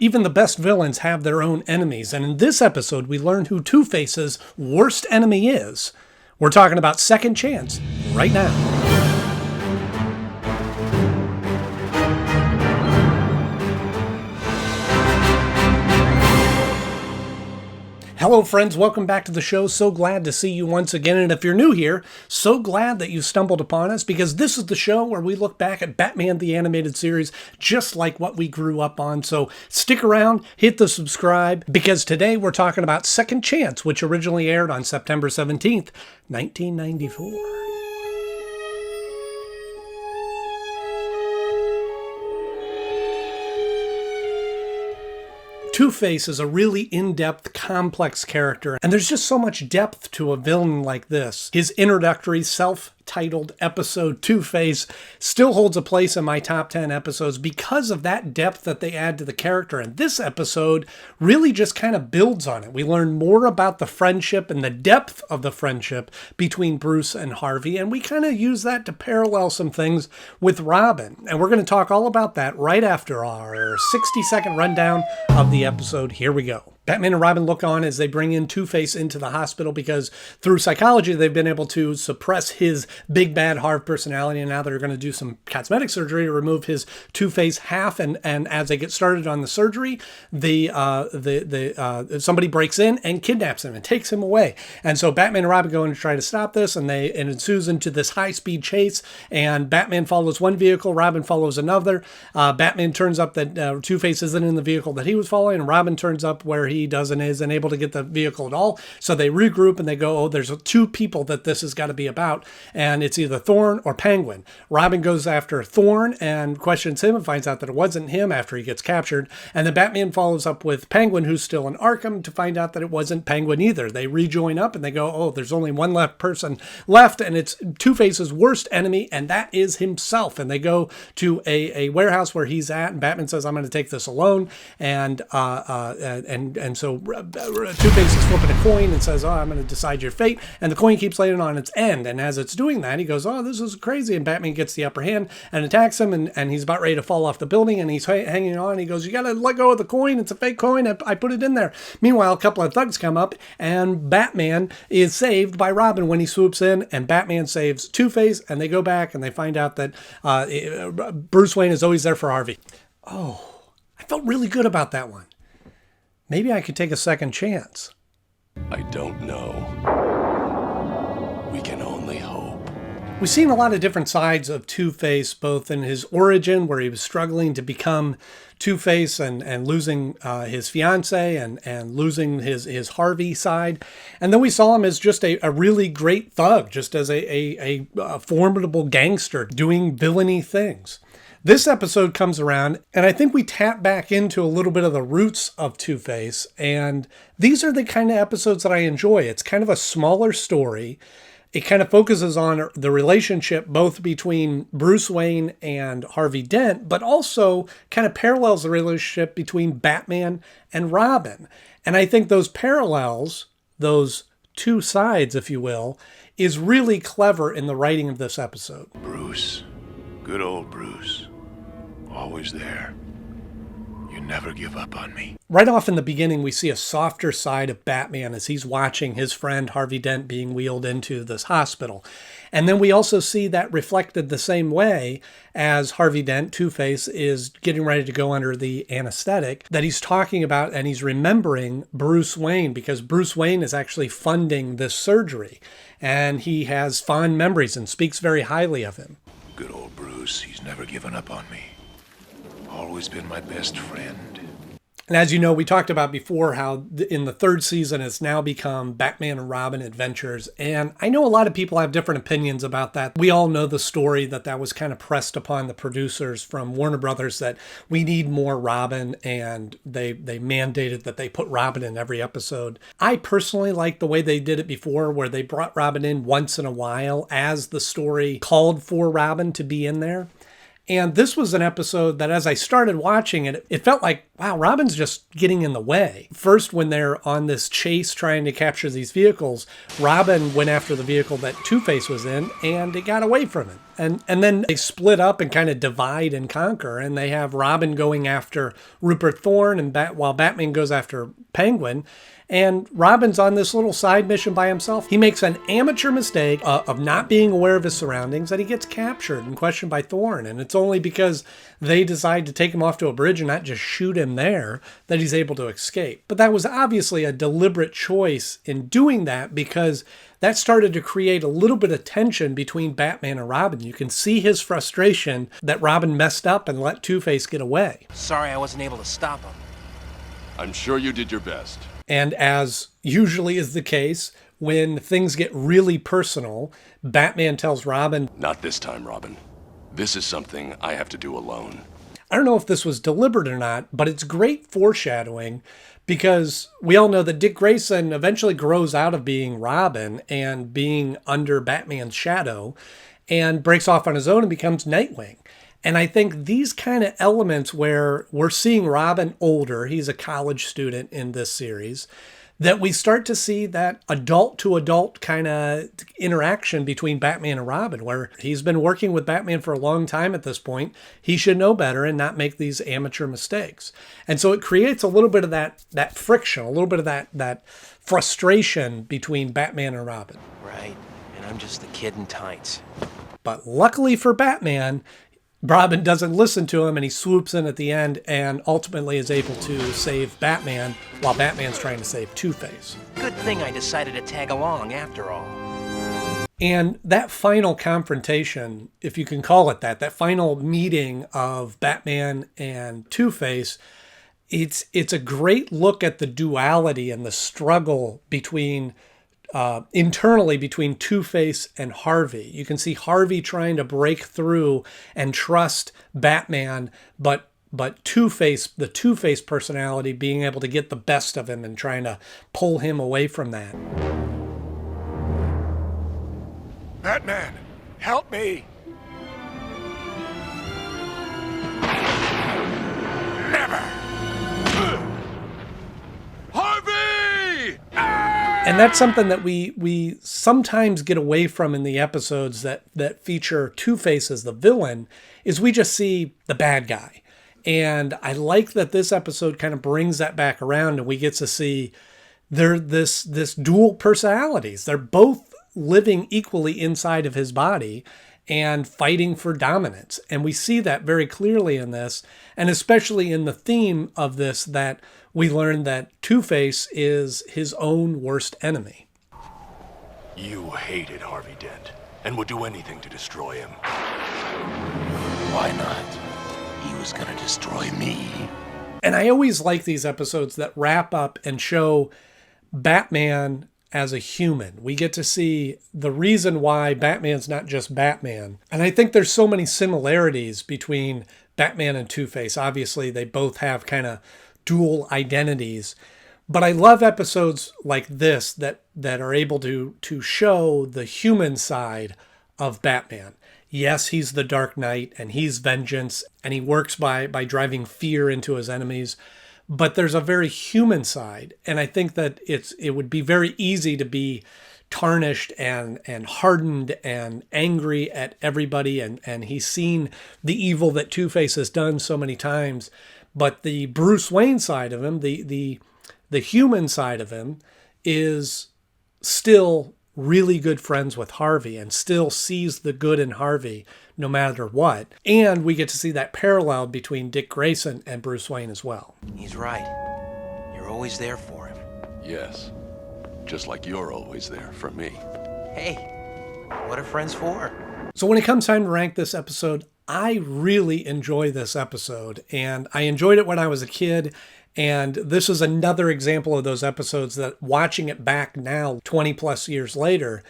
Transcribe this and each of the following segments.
Even the best villains have their own enemies, and in this episode we learn who Two-Face's worst enemy is. We're talking about Second Chance right now. Hello friends, welcome back to the show. So glad to see you once again, and if you're new here, so glad that you stumbled upon us, because this is the show where we look back at Batman the Animated Series just like what we grew up on. So stick around, hit the subscribe, because today we're talking about Second Chance, which originally aired on September 17th, 1994. Two-Face is a really in-depth, complex character, and there's just so much depth to a villain like this. His introductory self-titled episode, Two-Face, still holds a place in my top 10 episodes because of that depth that they add to the character, and this episode really just kind of builds on it. We learn more about the friendship and the depth of the friendship between Bruce and Harvey, and we kind of use that to parallel some things with Robin, and we're going to talk all about that right after our 60-second rundown of the episode. Here we go. Batman and Robin look on as they bring in Two-Face into the hospital because through psychology they've been able to suppress his big bad Harv personality, and now they're going to do some cosmetic surgery to remove his Two-Face half, and as they get started on the surgery, somebody breaks in and kidnaps him and takes him away. And so Batman and Robin go in to try to stop this, and it ensues into this high-speed chase, and Batman follows one vehicle, Robin follows another. Batman turns up that Two-Face isn't in the vehicle that he was following, and Robin turns up where he isn't able to get the vehicle at all. So they regroup and they go, oh, there's two people that this has got to be about, and it's either Thorn or Penguin. Robin goes after Thorn and questions him and finds out that it wasn't him after he gets captured. And then Batman follows up with Penguin, who's still in Arkham, to find out that it wasn't Penguin either. They rejoin up and they go, oh, there's only one person left, and it's Two-Face's worst enemy, and that is himself. And they go to a warehouse where he's at, and Batman says, I'm going to take this alone. And so Two-Face is flipping a coin and says, oh, I'm going to decide your fate. And the coin keeps laying on its end. And as it's doing that, he goes, oh, this is crazy. And Batman gets the upper hand and attacks him. And he's about ready to fall off the building. And he's hanging on. He goes, you got to let go of the coin. It's a fake coin. I put it in there. Meanwhile, a couple of thugs come up, and Batman is saved by Robin when he swoops in. And Batman saves Two-Face. And they go back and they find out that Bruce Wayne is always there for Harvey. Oh, I felt really good about that one. Maybe I could take a second chance. I don't know. We can only hope. We've seen a lot of different sides of Two-Face, both in his origin, where he was struggling to become Two-Face and losing his fiance and losing his Harvey side. And then we saw him as just a really great thug, just as a formidable gangster doing villainy things. This episode comes around, and I think we tap back into a little bit of the roots of Two-Face, and these are the kind of episodes that I enjoy. It's kind of a smaller story. It kind of focuses on the relationship both between Bruce Wayne and Harvey Dent, but also kind of parallels the relationship between Batman and Robin. And I think those parallels, those two sides, if you will, is really clever in the writing of this episode. Bruce. Good old Bruce. Always there. You never give up on me. Right off in the beginning, we see a softer side of Batman as he's watching his friend Harvey Dent being wheeled into this hospital. And then we also see that reflected the same way as Harvey Dent, Two-Face, is getting ready to go under the anesthetic, that he's talking about, and he's remembering Bruce Wayne, because Bruce Wayne is actually funding this surgery. And he has fond memories and speaks very highly of him. Good old Bruce, he's never given up on me. Always been my best friend. And as you know, we talked about before how in the third season it's now become Batman and Robin Adventures. And I know a lot of people have different opinions about that. We all know the story that was kind of pressed upon the producers from Warner Brothers that we need more Robin, and they mandated that they put Robin in every episode. I personally like the way they did it before, where they brought Robin in once in a while as the story called for Robin to be in there. And this was an episode that as I started watching it, it felt like wow, Robin's just getting in the way. First, when they're on this chase trying to capture these vehicles, Robin went after the vehicle that Two-Face was in, and it got away from him. And then they split up and kind of divide and conquer, and they have Robin going after Rupert Thorne, and while Batman goes after Penguin. And Robin's on this little side mission by himself. He makes an amateur mistake of not being aware of his surroundings, that he gets captured and questioned by Thorne. And it's only because they decide to take him off to a bridge and not just shoot him there that he's able to escape. But that was obviously a deliberate choice in doing that, because that started to create a little bit of tension between Batman and Robin. You can see his frustration that Robin messed up and let Two-Face get away. Sorry I wasn't able to stop him. I'm sure you did your best. And as usually is the case, when things get really personal, Batman tells Robin, "Not this time, Robin. This is something I have to do alone." I don't know if this was deliberate or not, but it's great foreshadowing, because we all know that Dick Grayson eventually grows out of being Robin and being under Batman's shadow and breaks off on his own and becomes Nightwing. And I think these kind of elements where we're seeing Robin older, he's a college student in this series, that we start to see that adult to adult kind of interaction between Batman and Robin, where he's been working with Batman for a long time at this point. He should know better and not make these amateur mistakes. And so it creates a little bit of that friction, a little bit of that frustration between Batman and Robin. Right, and I'm just the kid in tights. But luckily for Batman, Robin doesn't listen to him, and he swoops in at the end and ultimately is able to save Batman while Batman's trying to save Two-Face. Good thing I decided to tag along after all. And that final confrontation, if you can call it that final meeting of Batman and Two-Face, it's a great look at the duality and the struggle between internally between Two-Face and Harvey. You can see Harvey trying to break through and trust Batman, but Two-Face, the Two-Face personality, being able to get the best of him and trying to pull him away from that. Batman, help me! Never! Harvey! And that's something that we sometimes get away from in the episodes that feature Two-Face as the villain, is we just see the bad guy. And I like that this episode kind of brings that back around, and we get to see they're this dual personalities. They're both living equally inside of his body and fighting for dominance. And we see that very clearly in this, and especially in the theme of this, that we learn that Two-Face is his own worst enemy. You hated Harvey Dent and would do anything to destroy him. Why not? He was gonna destroy me. And I always like these episodes that wrap up and show Batman as a human. We get to see the reason why Batman's not just Batman. And I think there's so many similarities between Batman and Two-Face. Obviously, they both have kind of dual identities. But I love episodes like this that are able to show the human side of Batman. Yes, he's the Dark Knight, and he's vengeance, and he works by driving fear into his enemies. But there's a very human side, and I think that it would be very easy to be tarnished and hardened and angry at everybody, and he's seen the evil that Two-Face has done so many times. But the Bruce Wayne side of him, the human side of him, is still really good friends with Harvey and still sees the good in Harvey no matter what. And we get to see that parallel between Dick Grayson and Bruce Wayne as well. He's right. You're always there for him. Yes, just like you're always there for me. Hey, what are friends for? So when it comes time to rank this episode, I really enjoy this episode, and I enjoyed it when I was a kid. And this is another example of those episodes that, watching it back now, 20 plus years later,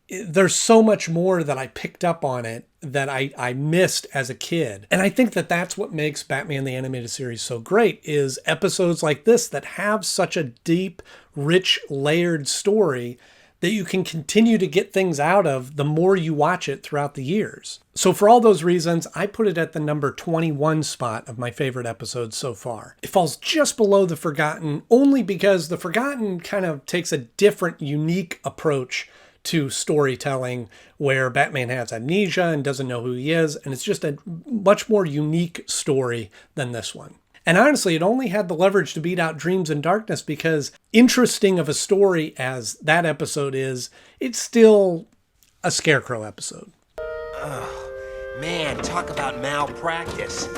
there's so much more that I picked up on it that I missed as a kid. And I think that that's what makes Batman the Animated Series so great, is episodes like this that have such a deep, rich, layered story that you can continue to get things out of the more you watch it throughout the years. So for all those reasons, I put it at the number 21 spot of my favorite episodes so far. It falls just below The Forgotten only because The Forgotten kind of takes a different, unique approach to storytelling, where Batman has amnesia and doesn't know who he is, and it's just a much more unique story than this one. And honestly, it only had the leverage to beat out Dreams in Darkness because, interesting of a story as that episode is, it's still a Scarecrow episode. Man, talk about malpractice.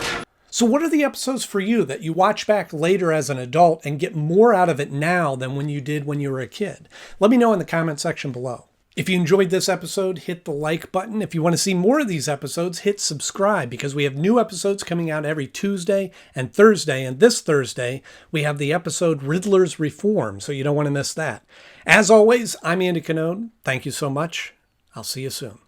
So what are the episodes for you that you watch back later as an adult and get more out of it now than when you did when you were a kid? Let me know in the comment section below. If you enjoyed this episode, hit the like button. If you want to see more of these episodes, hit subscribe because we have new episodes coming out every Tuesday and Thursday. And this Thursday, we have the episode Riddler's Reform, so you don't want to miss that. As always, I'm Andy Knode. Thank you so much. I'll see you soon.